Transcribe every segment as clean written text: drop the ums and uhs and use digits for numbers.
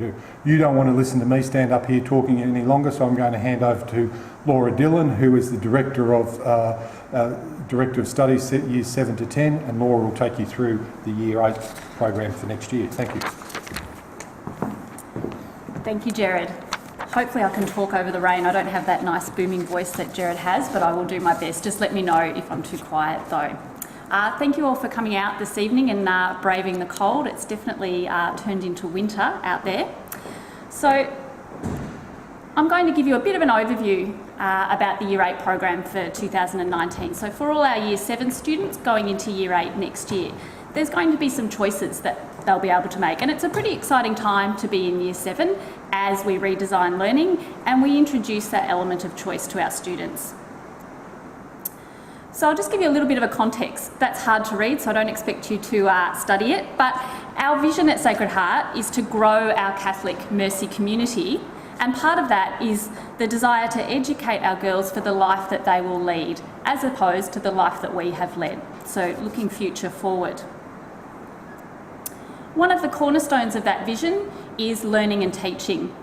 do. You don't want to listen to me stand up here talking any longer, so I'm going to hand over to Laura Dillon, who is the Director of Studies, Years 7 to 10, and Laura will take you through the Year 8 program for next year. Thank you. Thank you, Gerard. Hopefully I can talk over the rain. I don't have that nice booming voice that Gerard has, but I will do my best. Just let me know if I'm too quiet though. Thank you all for coming out this evening and braving the cold. It's definitely turned into winter out there. So I'm going to give you a bit of an overview about the Year 8 program for 2019. So for all our Year 7 students going into Year 8 next year, there's going to be some choices that they'll be able to make. And it's a pretty exciting time to be in Year 7 as we redesign learning and we introduce that element of choice to our students. So I'll just give you a little bit of a context. That's hard to read, so I don't expect you to study it, but our vision at Sacred Heart is to grow our Catholic Mercy community, and part of that is the desire to educate our girls for the life that they will lead, as opposed to the life that we have led, so looking future forward. One of the cornerstones of that vision is learning and teaching,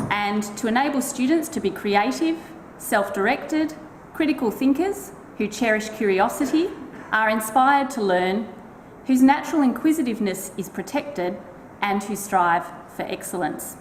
and to enable students to be creative, self-directed, critical thinkers, who cherish curiosity, are inspired to learn, whose natural inquisitiveness is protected, and who strive for excellence.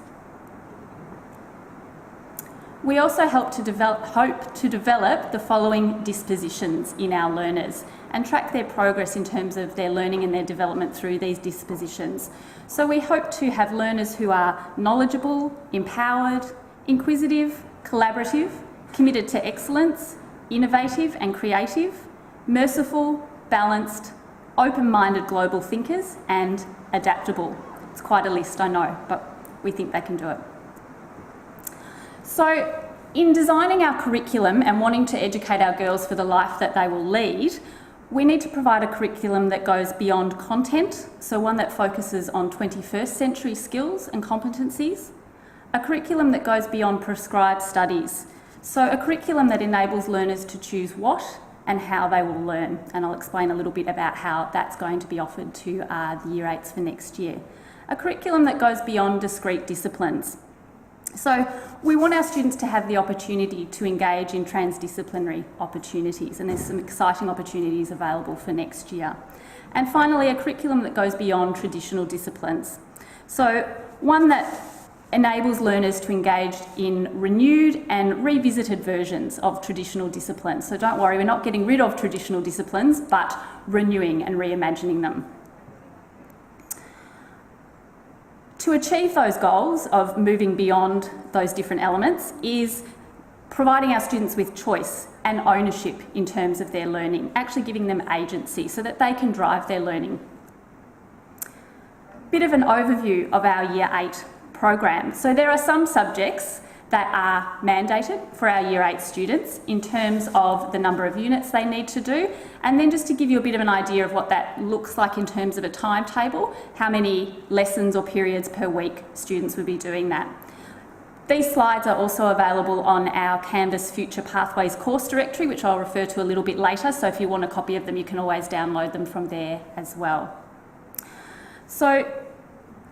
We also hope to develop the following dispositions in our learners and track their progress in terms of their learning and their development through these dispositions. So we hope to have learners who are knowledgeable, empowered, inquisitive, collaborative, committed to excellence, innovative and creative, merciful, balanced, open-minded global thinkers, and adaptable. It's quite a list, I know, but we think they can do it. So in designing our curriculum and wanting to educate our girls for the life that they will lead, we need to provide a curriculum that goes beyond content, so one that focuses on 21st century skills and competencies, a curriculum that goes beyond prescribed studies, so a curriculum that enables learners to choose what and how they will learn, and I'll explain a little bit about how that's going to be offered to the Year 8s for next year. A curriculum that goes beyond discrete disciplines. So we want our students to have the opportunity to engage in transdisciplinary opportunities, and there's some exciting opportunities available for next year. And finally, a curriculum that goes beyond traditional disciplines. So one that enables learners to engage in renewed and revisited versions of traditional disciplines. So don't worry, we're not getting rid of traditional disciplines, but renewing and reimagining them. To achieve those goals of moving beyond those different elements is providing our students with choice and ownership in terms of their learning, actually giving them agency so that they can drive their learning. Bit of an overview of our Year 8 program. So there are some subjects that are mandated for our Year 8 students in terms of the number of units they need to do, and then just to give you a bit of an idea of what that looks like in terms of a timetable, how many lessons or periods per week students would be doing that. These slides are also available on our Canvas Future Pathways course directory, which I'll refer to a little bit later, so if you want a copy of them you can always download them from there as well. So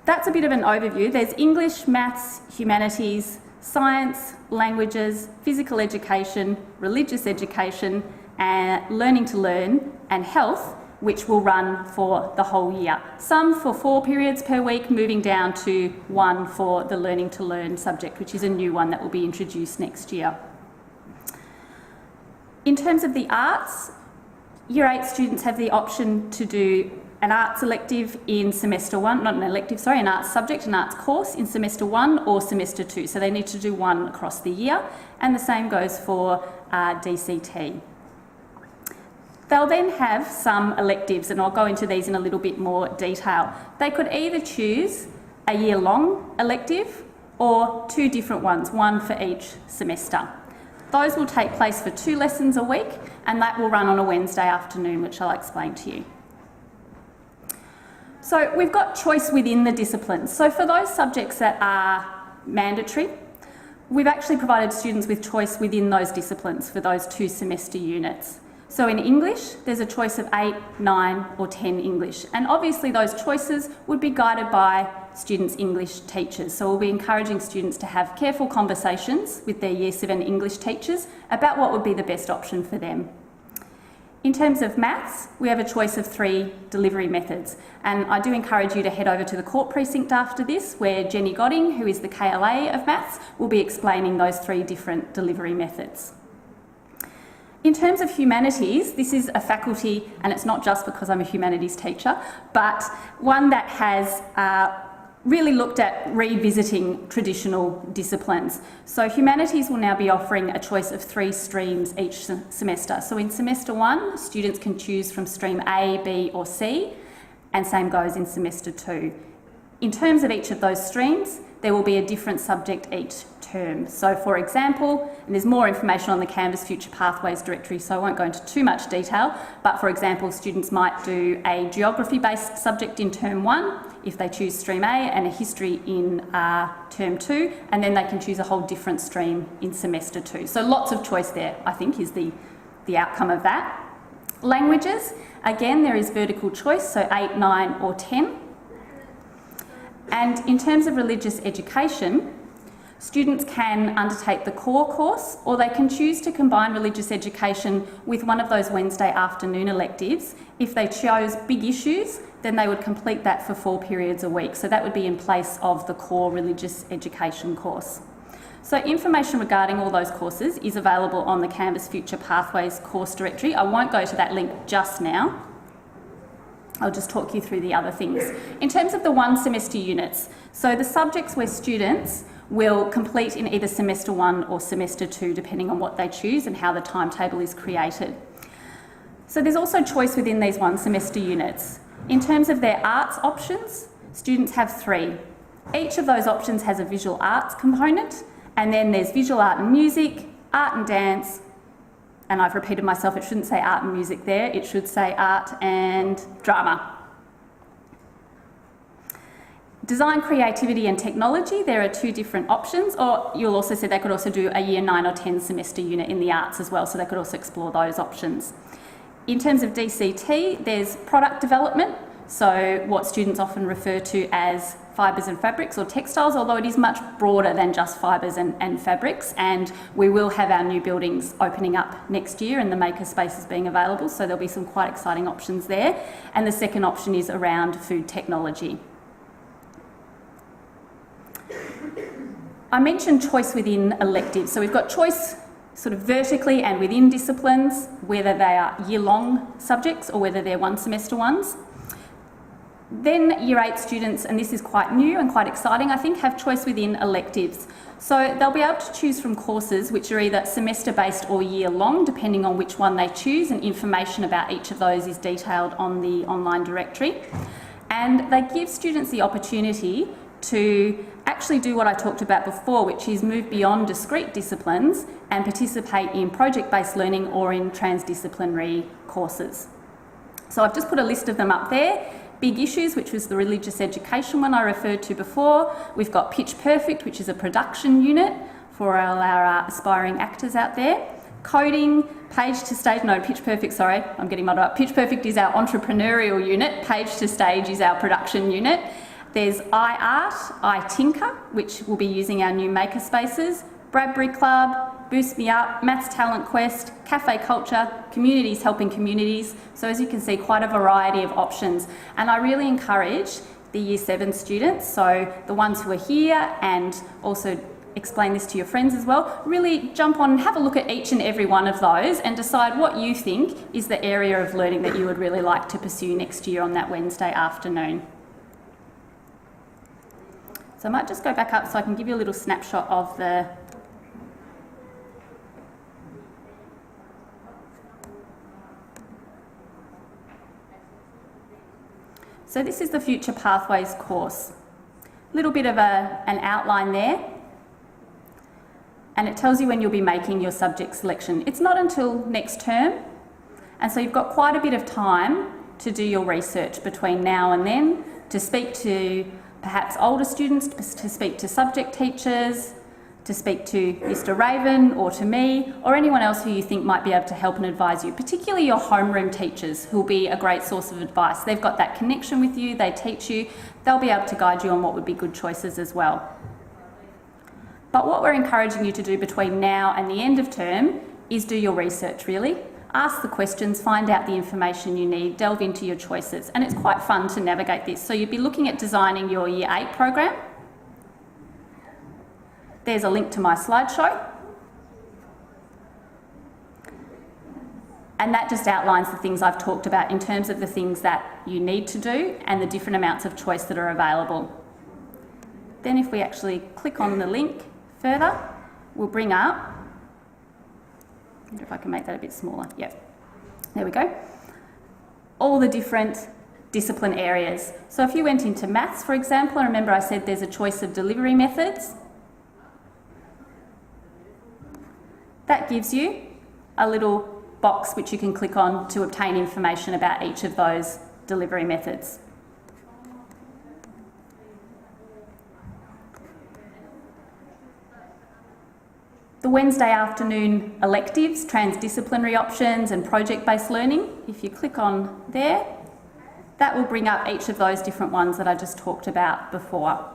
that's a bit of an overview. There's English, Maths, Humanities, Science, Languages, Physical Education, Religious Education, and Learning to Learn, and Health, which will run for the whole year. Some for 4 periods per week, moving down to 1 for the Learning to Learn subject, which is a new one that will be introduced next year. In terms of the arts, Year 8 students have the option to do an arts elective in semester 1, not an elective, sorry, an arts subject, an arts course in semester 1 or semester 2. So they need to do one across the year, and the same goes for DCT. They'll then have some electives, and I'll go into these in a little bit more detail. They could either choose a year-long elective or 2 different ones, one for each semester. Those will take place for 2 lessons a week, and that will run on a Wednesday afternoon, which I'll explain to you. So we've got choice within the disciplines. So for those subjects that are mandatory, we've actually provided students with choice within those disciplines for those 2 semester units. So in English, there's a choice of 8, 9 or 10 English. And obviously those choices would be guided by students' English teachers. So we'll be encouraging students to have careful conversations with their Year 7 English teachers about what would be the best option for them. In terms of maths, we have a choice of 3 delivery methods, and I do encourage you to head over to the court precinct after this, where Jenny Godding, who is the KLA of maths, will be explaining those 3 different delivery methods. In terms of humanities, this is a faculty, and it's not just because I'm a humanities teacher, but one that has really looked at revisiting traditional disciplines. So humanities will now be offering a choice of 3 streams each semester. So in semester 1, students can choose from stream A, B or C, and same goes in semester 2. In terms of each of those streams, there will be a different subject each term. So for example, and there's more information on the Canvas Future Pathways directory, so I won't go into too much detail, but for example, students might do a geography-based subject in term 1 if they choose stream A, and a history in term 2, and then they can choose a whole different stream in semester 2. So lots of choice there, I think, is the outcome of that. Languages, again, there is vertical choice, so 8, 9 or 10. And in terms of religious education, students can undertake the core course, or they can choose to combine religious education with one of those Wednesday afternoon electives. If they chose big issues, then they would complete that for 4 periods a week. So that would be in place of the core religious education course. So information regarding all those courses is available on the Canvas Future Pathways course directory. I won't go to that link just now. I'll just talk you through the other things. In terms of the 1 semester units, so the subjects where students will complete in either semester 1 or semester 2, depending on what they choose and how the timetable is created. So there's also choice within these 1 semester units. In terms of their arts options, students have 3. Each of those options has a visual arts component, and then there's visual art and music, art and dance, and I've repeated myself, it shouldn't say art and music there, it should say art and drama. Design, creativity and technology, there are 2 different options, or you'll also see they could also do a year 9 or 10 semester unit in the arts as well, so they could also explore those options. In terms of DCT, there's product development, so what students often refer to as fibres and fabrics or textiles, although it is much broader than just fibres and fabrics, and we will have our new buildings opening up next year and the maker spaces being available, so there'll be some quite exciting options there. And the second option is around food technology. I mentioned choice within electives, so we've got choice sort of vertically and within disciplines, whether they are year-long subjects or whether they're 1 semester ones. Then Year 8 students, and this is quite new and quite exciting, I think, have choice within electives. So they'll be able to choose from courses which are either semester-based or year-long, depending on which one they choose, and information about each of those is detailed on the online directory. And they give students the opportunity to actually do what I talked about before, which is move beyond discrete disciplines and participate in project-based learning or in transdisciplinary courses. So I've just put a list of them up there. Big Issues, which was the religious education one I referred to before. We've got Pitch Perfect, which is a production unit for all our aspiring actors out there. Coding, Page to Stage, no, Pitch Perfect, sorry, I'm getting muddled up. Pitch Perfect is our entrepreneurial unit. Page to Stage is our production unit. There's iArt, iTinker, which will be using our new maker spaces. Bradbury Club, Boost Me Up, Maths Talent Quest, Cafe Culture, Communities Helping Communities. So as you can see, quite a variety of options. And I really encourage the Year 7 students, so the ones who are here, and also explain this to your friends as well, really jump on and have a look at each and every one of those and decide what you think is the area of learning that you would really like to pursue next year on that Wednesday afternoon. So I might just go back up so I can give you a little snapshot of the So this is the Future Pathways course. A little bit of an outline there, and it tells you when you'll be making your subject selection. It's not until next term, and so you've got quite a bit of time to do your research between now and then, to speak to perhaps older students, to speak to subject teachers, to speak to Mr. Raven or to me or anyone else who you think might be able to help and advise you, particularly your homeroom teachers who will be a great source of advice. They've got that connection with you, they teach you, they'll be able to guide you on what would be good choices as well. But what we're encouraging you to do between now and the end of term is do your research really. Ask the questions, find out the information you need, delve into your choices, and it's quite fun to navigate this. So you'd be looking at designing your Year 8 program. There's a link to my slideshow. And that just outlines the things I've talked about in terms of the things that you need to do and the different amounts of choice that are available. Then if we actually click on the link further, we'll bring up, I wonder if I can make that a bit smaller. Yep, there we go. All the different discipline areas. So if you went into maths, for example, and remember I said there's a choice of delivery methods. That gives you a little box which you can click on to obtain information about each of those delivery methods. The Wednesday afternoon electives, transdisciplinary options and project-based learning, if you click on there, that will bring up each of those different ones that I just talked about before.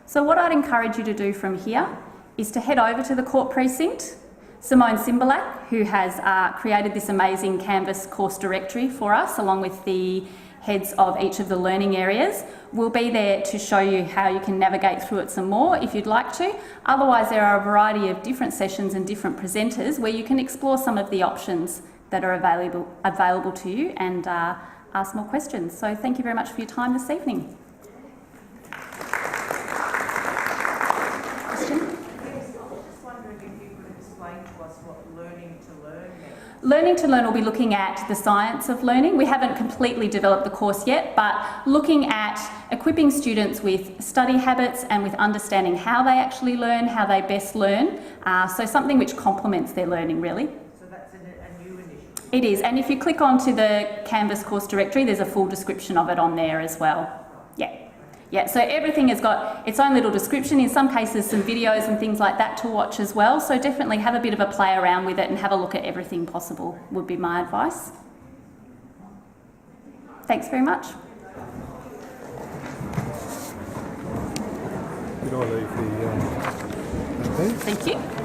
So what I'd encourage you to do from here is to head over to the court precinct. Simone Simbalak, who has created this amazing Canvas course directory for us, along with the heads of each of the learning areas, will be there to show you how you can navigate through it some more if you'd like to. Otherwise, there are a variety of different sessions and different presenters where you can explore some of the options that are available to you and ask more questions. So thank you very much for your time this evening. Learning to Learn will be looking at the science of learning. We haven't completely developed the course yet, but looking at equipping students with study habits and with understanding how they actually learn, how they best learn. So something which complements their learning really. So that's a new initiative? It is, and if you click onto the Canvas course directory, there's a full description of it on there as well. Yeah, so everything has got its own little description, in some cases some videos and things like that to watch as well, so definitely have a bit of a play around with it and have a look at everything possible would be my advice. Thanks very much. Did I leave the Thank you.